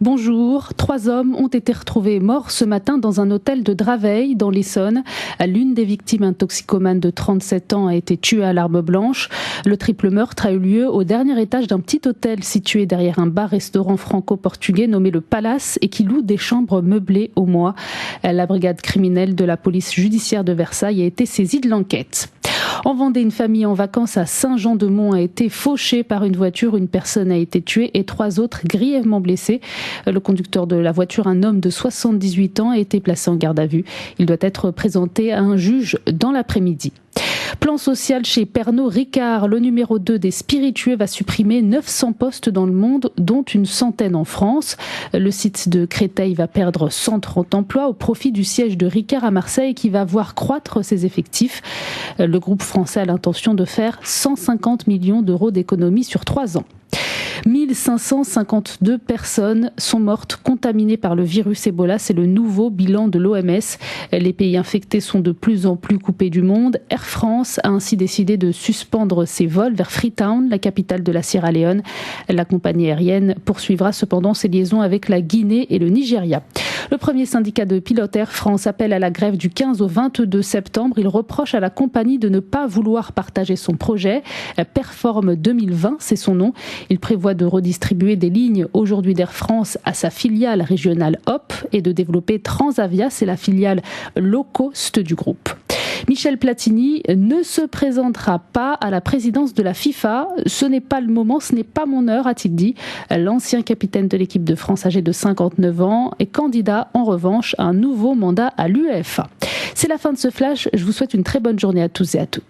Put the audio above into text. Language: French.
Bonjour, 3 hommes ont été retrouvés morts ce matin dans un hôtel de Draveil, dans l'Essonne. L'une des victimes, un toxicomane de 37 ans, a été tuée à l'arme blanche. Le triple meurtre a eu lieu au dernier étage d'un petit hôtel situé derrière un bar-restaurant franco-portugais nommé le Palace et qui loue des chambres meublées au mois. La brigade criminelle de la police judiciaire de Versailles a été saisie de l'enquête. En Vendée, une famille en vacances à Saint-Jean-de-Mont a été fauchée par une voiture. Une personne a été tuée et 3 autres grièvement blessés. Le conducteur de la voiture, un homme de 78 ans, a été placé en garde à vue. Il doit être présenté à un juge dans l'après-midi. Plan social chez Pernod Ricard. Le numéro 2 des spiritueux va supprimer 900 postes dans le monde, dont une centaine en France. Le site de Créteil va perdre 130 emplois au profit du siège de Ricard à Marseille qui va voir croître ses effectifs. Le groupe français a l'intention de faire 150 millions d'euros d'économies sur 3 ans. 1552 personnes sont mortes contaminées par le virus Ebola. C'est le nouveau bilan de l'OMS. Les pays infectés sont de plus en plus coupés du monde. Air France a ainsi décidé de suspendre ses vols vers Freetown, la capitale de la Sierra Leone. La compagnie aérienne poursuivra cependant ses liaisons avec la Guinée et le Nigeria. Le premier syndicat de pilotes Air France appelle à la grève du 15 au 22 septembre. Il reproche à la compagnie de ne pas vouloir partager son projet. Perform 2020, c'est son nom. Il prévoit de redistribuer des lignes aujourd'hui d'Air France à sa filiale régionale HOP et de développer Transavia, c'est la filiale low cost du groupe. Michel Platini ne se présentera pas à la présidence de la FIFA. Ce n'est pas le moment, ce n'est pas mon heure, a-t-il dit. L'ancien capitaine de l'équipe de France âgé de 59 ans est candidat en revanche à un nouveau mandat à l'UEFA. C'est la fin de ce flash. Je vous souhaite une très bonne journée à tous et à toutes.